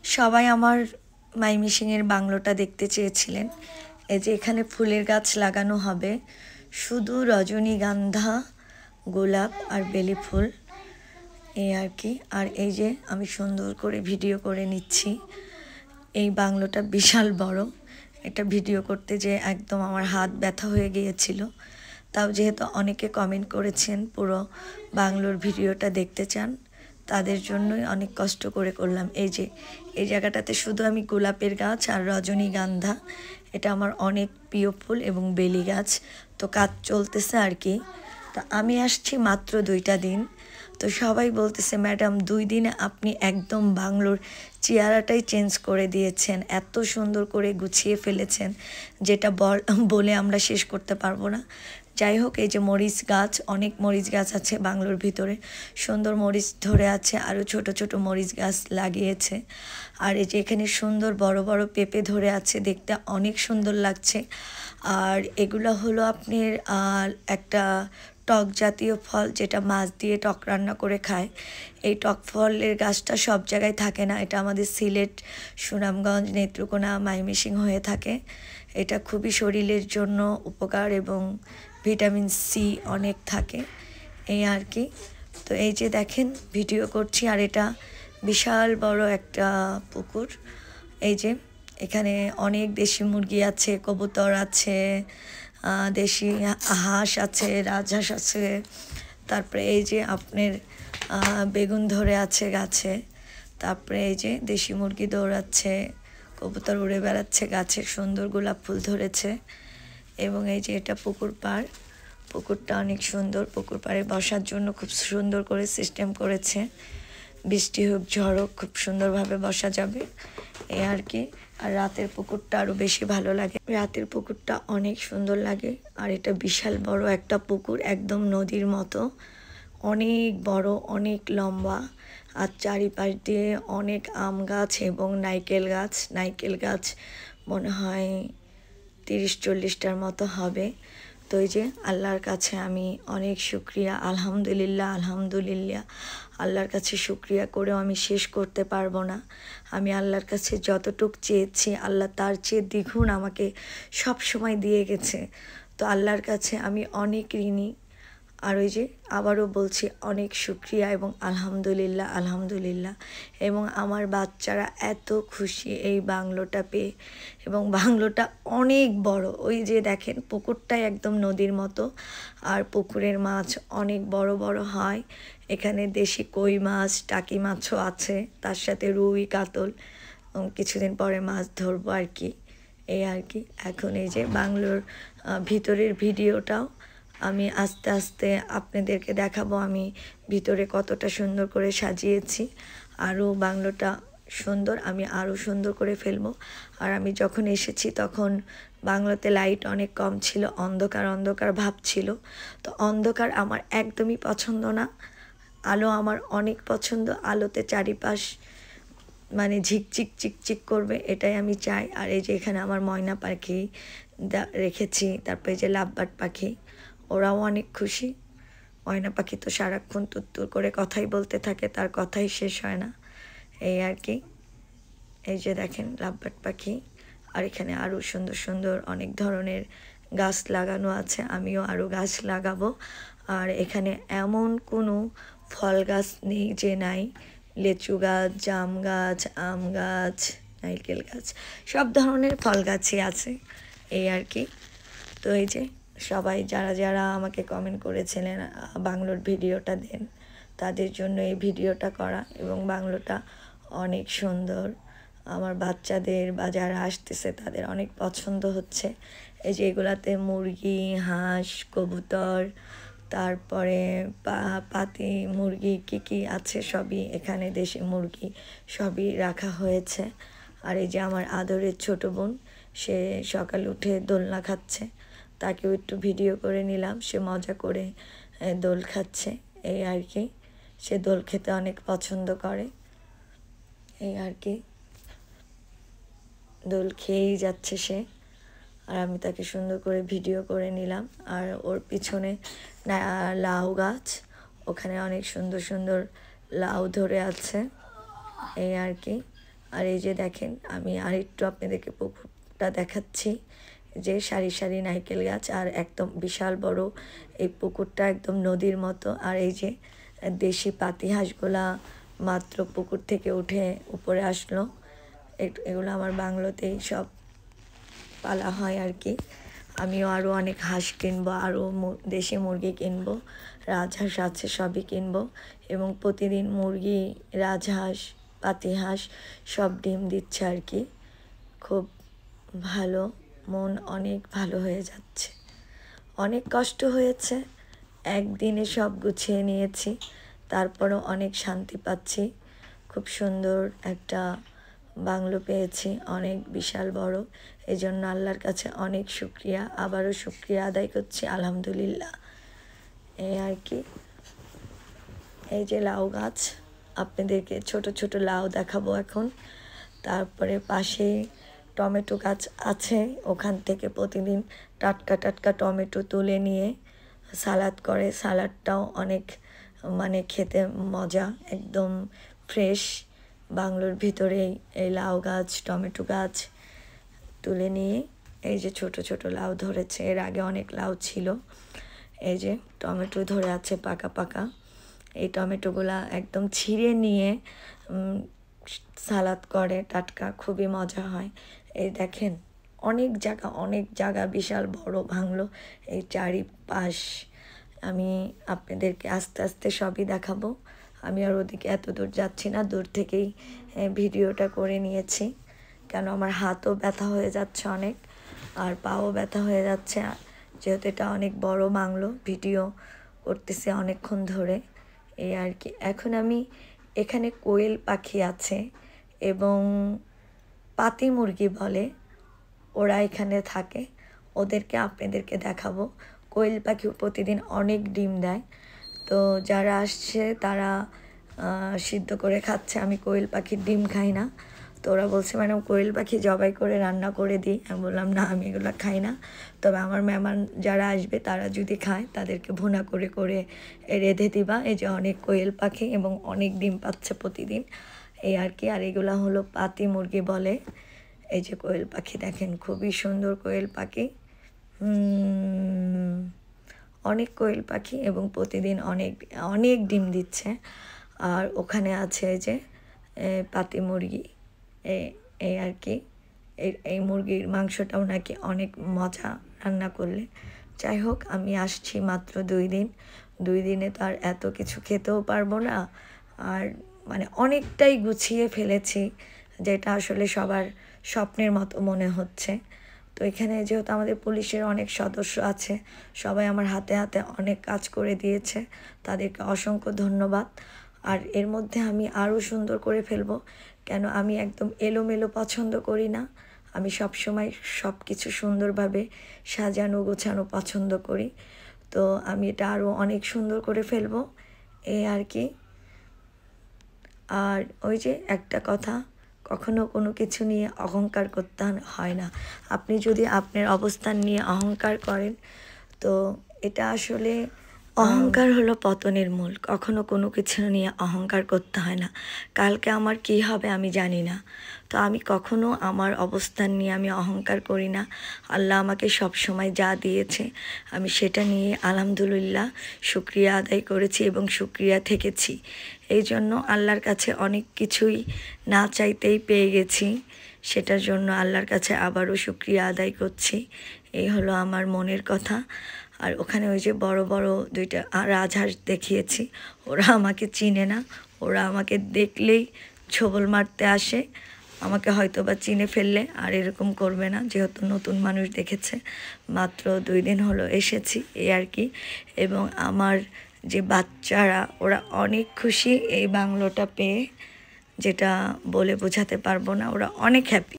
সবাই আমার মাইমিসিংয়ের বাংলোটা দেখতে চেয়েছিলেন। এই যে এখানে ফুলের গাছ লাগানো হবে, শুধু রজনীগন্ধা, গোলাপ আর বেলি ফুল, এই আর কি। আর এই যে আমি সুন্দর করে ভিডিও করে নিচ্ছি। এই বাংলোটা বিশাল বড়, এটা ভিডিও করতে যে একদম আমার হাত ব্যথা হয়ে গিয়েছিল। তাও যেহেতু অনেকে কমেন্ট করেছেন পুরো বাংলোর ভিডিওটা দেখতে চান, তাদের জন্যই অনেক কষ্ট করে করলাম। এই যে এই জায়গাটাতে শুধু আমি গোলাপের গাছ আর রজনীগন্ধা, এটা আমার অনেক প্রিয় ফুল, এবং বেলি গাছ। তো কাজ চলতেছে আর কি। তো আমি আসছি মাত্র 2টা দিন। তো সবাই বলতেছে, ম্যাডাম 2 দিনে আপনি একদম বাংলোর চেহারাটাই চেঞ্জ করে দিয়েছেন, এত সুন্দর করে গুছিয়ে ফেলেছেন, যেটা বলে আমরা শেষ করতে পারবো না। যাই হোক, এই যে মরিচ গাছ, অনেক মরিচ গাছ আছে বাংলোর ভিতরে, সুন্দর মরিচ ধরে আছে, আরও ছোট ছোট মরিচ গাছ লাগিয়েছে। আর এই যে এখানে সুন্দর বড় বড় পেঁপে ধরে আছে, দেখতে অনেক সুন্দর লাগছে। আর এগুলো হলো আপনার একটা টক জাতীয় ফল, যেটা মাছ দিয়ে টক রান্না করে খায়। এই টক ফলের গাছটা সব জায়গায় থাকে না, এটা আমাদের সিলেট, সুনামগঞ্জ, নেত্রকোনা, মাইমিসিং হয়ে থাকে। এটা খুবই শরীরের জন্য উপকার এবং ভিটামিন সি অনেক থাকে, এই আর কি। তো এই যে দেখেন ভিডিও করছি, আর এটা বিশাল বড় একটা পুকুর। এই যে এখানে অনেক দেশি মুরগি আছে, কবুতর আছে, দেশি হাঁস আছে, রাজহাঁস আছে। তারপরে এই যে আপনার বেগুন ধরে আছে গাছে। তারপরে এই যে দেশি মুরগি দৌড়াচ্ছে, কবুতর উড়ে বেড়াচ্ছে, গাছে সুন্দর গোলাপ ফুল ধরেছে। এবং এই যে এটা পুকুর পাড়, পুকুরটা অনেক সুন্দর। পুকুর পাড়ে বসার জন্য খুব সুন্দর করে সিস্টেম করেছে, বৃষ্টি হোক ঝড় হোক খুব সুন্দরভাবে বসা যাবে, এই আর কি। আর রাতের পুকুরটা আরও বেশি ভালো লাগে, রাতের পুকুরটা অনেক সুন্দর লাগে। আর এটা বিশাল বড় একটা পুকুর, একদম নদীর মতো, অনেক বড়, অনেক লম্বা। আর চারিপাশ দিয়ে অনেক আম গাছ এবং নারকেল গাছ মনে হয় 30-40টার মতো হবে। তো এই যে আল্লাহর কাছে আমি অনেক শুকরিয়া, আলহামদুলিল্লাহ আলহামদুলিল্লাহ। আল্লাহর কাছে শুকরিয়া করেও আমি শেষ করতে পারবো না। আমি আল্লাহর কাছে যতটুক চেয়েছি, আল্লাহ তার চেয়ে দ্বিগুণ আমাকে সব সময় দিয়ে গেছে। তো আল্লাহর কাছে আমি অনেক ঋণী। আর ওই যে আবারও বলছি, অনেক শুকরিয়া এবং আলহামদুলিল্লাহ আলহামদুলিল্লাহ। এবং আমার বাচ্চারা এত খুশি এই বাংলোটা পেয়ে, এবং বাংলোটা অনেক বড়। ওই যে দেখেন পুকুরটাই একদম নদীর মতো, আর পুকুরের মাছ অনেক বড় বড় হয়। এখানে দেশি কই মাছ, টাকি মাছও আছে, তার সাথে রুই, কাতল। কিছুদিন পরে মাছ ধরবো আর কি, এই আর কি। এখন এই যে বাংলোর ভিতরের ভিডিওটাও আমি আস্তে আস্তে আপনাদেরকে দেখাবো, আমি ভিতরে কতটা সুন্দর করে সাজিয়েছি। আরও বাংলোটা সুন্দর, আমি আরও সুন্দর করে ফেলবো। আর আমি যখন এসেছি তখন বাংলোতে লাইট অনেক কম ছিল, অন্ধকার অন্ধকার ভাব ছিল। তো অন্ধকার আমার একদমই পছন্দ না, আলো আমার অনেক পছন্দ। আলোতে চারিপাশ মানে ঝিকঝিক চিকচিক করবে, এটাই আমি চাই। আর এই যে এখানে আমার ময়না পাখি রেখেছি, তারপরে যে লাভবার্ড পাখি, ওরাও অনেক খুশি। ময়না পাখি তো সারাক্ষণ তুত্তুর করে কথাই বলতে থাকে, তার কথাই শেষ হয় না, এই আর কি। এই যে দেখেন লাভবার্ড পাখি। আর এখানে আরও সুন্দর সুন্দর অনেক ধরনের গাছ লাগানো আছে, আমিও আরও গাছ লাগাবো। আর এখানে এমন কোনো ফল গাছ নেই যে নাই, লেচু গাছ, জাম গাছ, আম গাছ, নারকেল গাছ, সব ধরনের ফল গাছই আছে, এই আর কি। তো এই যে সবাই যারা যারা আমাকে কমেন্ট করেছিলেন বাংলোর ভিডিওটা দেন, তাদের জন্য এই ভিডিওটা করা। এবং বাংলোটা অনেক সুন্দর, আমার বাচ্চাদের বা যারা আসতেছে তাদের অনেক পছন্দ হচ্ছে। এই যে এগুলাতে মুরগি, হাঁস, কবুতর, তারপরে পাতি মুরগি কী কী আছে সবই এখানে, দেশি মুরগি সবই রাখা হয়েছে। আর এই যে আমার আদরের ছোট বোন, সে সকালে উঠে দোলনা খাচ্ছে, তাকেও একটু ভিডিও করে নিলাম, সে মজা করে দোল খাচ্ছে, এই আর কি। সে দোল খেতে অনেক পছন্দ করে, এই আর কি। দোল খেয়েই যাচ্ছে সে, আর আমি তাকে সুন্দর করে ভিডিও করে নিলাম। আর ওর পিছনে লাউ গাছ, ওখানে অনেক সুন্দর সুন্দর লাউ ধরে আছে, এই আর কি। আর এই যে দেখেন, আমি আরেকটু আপনাদেরকে পুকুরটা দেখাচ্ছি, যে সারি সারি নারকেল গাছ আর একদম বিশাল বড় এই পুকুরটা, একদম নদীর মতো। আর এই যে দেশি পাতি হাঁসগুলা মাত্র পুকুর থেকে উঠে উপরে আসলো। এগুলো আমার বাংলোতেই সব পালা হয় আর কি। আমিও আরও অনেক হাঁস কিনবো, আরও দেশি মুরগি কিনবো, রাজহাঁস আছে সবই কিনবো। এবং প্রতিদিন মুরগি, রাজহাঁস, পাতিহাঁস সব ডিম দিচ্ছে আর কি। খুব ভালো, মন অনেক ভালো হয়ে যাচ্ছে। অনেক কষ্ট হয়েছে, একদিনে সব গুছিয়ে নিয়েছি, তারপরও অনেক শান্তি পাচ্ছি। খুব সুন্দর একটা বাংলো পেয়েছি, অনেক বিশাল বড়। এই জন্য আল্লাহর কাছে অনেক শুক্রিয়া, আবারও শুক্রিয়া আদায় করছি, আলহামদুলিল্লাহ। এই আর কি। এই যে লাউ গাছ, আপনাদেরকে ছোট ছোট লাউ দেখাবো এখন। তারপরে পাশে টমেটো গাছ আছে, ওখান থেকে প্রতিদিন টাটকা টাটকা টমেটো তুলে নিয়ে সালাদ করে। সালাদটাও অনেক মানে খেতে মজা, একদম ফ্রেশ। বাংলোর ভিতরেই এই লাউ গাছ, টমেটো গাছ তুলে নিয়ে এই যে ছোট ছোট লাউ ধরেছে। এর আগে অনেক লাউ ছিল। এই যে টমেটো ধরে আছে পাকা পাকা। এই টমেটোগুলা একদম ছিঁড়ে নিয়ে সালাদ করে টাটকা, খুবই মজা হয়। এই দেখেন, অনেক জায়গা বিশাল বড় বাংলো, এই চারিপাশ। আমি আপনাদেরকে আস্তে আস্তে সবই দেখাবো। আমি আর ওদিকে এত দূর যাচ্ছি না, দূর থেকেই ভিডিওটা করে নিয়েছি, কেন আমার হাতও ব্যথা হয়ে যাচ্ছে অনেক, আর পাও ব্যথা হয়ে যাচ্ছে, যেহেতু এটা অনেক বড় বাংলো, ভিডিও করতেছি অনেকক্ষণ ধরে। এই আর কি। এখন আমি এখানে কোয়েল পাখি আছে এবং পাতি মুরগি বলে, ওরা এখানে থাকে, ওদেরকে আপনাদেরকে দেখাবো। কোয়েল পাখি প্রতিদিন অনেক ডিম দেয়, তো যারা আসছে তারা সিদ্ধ করে খাচ্ছে। আমি কোয়েল পাখির ডিম খাই না, তো ওরা বলছে ম্যাডাম কোয়েল পাখি জবাই করে রান্না করে দিই। আমি বললাম না, আমি এগুলো খাই না, তবে আমার মেহমান যারা আসবে তারা যদি খায় তাদেরকে ভুনা করে করে রেঁধে দিবা। এই যে অনেক কোয়েল পাখি এবং অনেক ডিম পাচ্ছে প্রতিদিন, এই আর কি। আর এগুলো হলো পাতি মুরগি বলে। এই যে কোয়েল পাখি দেখেন, খুবই সুন্দর কোয়েল পাখি, অনেক কোয়েল পাখি এবং প্রতিদিন অনেক অনেক ডিম দিচ্ছে। আর ওখানে আছে যে পাতি মুরগি, এই আর কি। এই মুরগির মাংসটাও নাকি অনেক মজা রান্না করলে। যাই হোক, আমি আসছি মাত্র 2 দিন, 2 দিনে তো আর এত কিছু খেতেও পারবো না। আর মানে অনেকটাই গুছিয়ে ফেলেছি, যেটা আসলে সবার স্বপ্নের মতো মনে হচ্ছে। তো এখানে যেহেতু আমাদের পুলিশের অনেক সদস্য আছে, সবাই আমার হাতে হাতে অনেক কাজ করে দিয়েছে, তাদেরকে অসংখ্য ধন্যবাদ। আর এর মধ্যে আমি আরও সুন্দর করে ফেলবো, কেন আমি একদম এলোমেলো পছন্দ করি না। আমি সব সময় সব কিছু সুন্দরভাবে সাজানো গোছানো পছন্দ করি। তো আমি এটা আরও অনেক সুন্দর করে ফেলবো, এই আর কি। আর ওই যে একটা কথা, কখনো কোনো কিছু নিয়ে অহংকার করতে হয় না। আপনি যদি আপনার অবস্থান নিয়ে অহংকার করেন, তো এটা আসলে অহংকার হলো পতনের মূল। কখনো কোনো কিছু নিয়ে অহংকার করতে হয় না। কালকে আমার কি হবে আমি জানি না, তো আমি কখনো আমার অবস্থান নিয়ে আমি অহংকার করি না। আল্লাহ আমাকে সব সময় যা দিয়েছে আমি সেটা নিয়ে আলহামদুলিল্লাহ শুকরিয়া আদায় করেছি এবং শুকরিয়া থেকেছি। এই জন্য আল্লাহর কাছে অনেক কিছুই না চাইতেই পেয়ে গেছি, সেটার জন্য আল্লাহর কাছে আবারও শুকরিয়া আদায় করছি। এই হলো আমার মনের কথা। আর ওখানে ওই যে বড় বড় 2টা রাজহাঁস দেখিয়েছি, ওরা আমাকে চিনে না, ওরা আমাকে দেখলেই ছোবল মারতে আসে। আমাকে হয়তো বা চিনে ফেললে আর এরকম করবে না, যেহেতু নতুন মানুষ দেখেছে, মাত্র 2 দিন হলো এসেছি, এই আর কি। এবং আমার যে বাচ্চারা, ওরা অনেক খুশি এই বাংলোটা পেয়ে, যেটা বলে বোঝাতে পারবো না, ওরা অনেক হ্যাপি।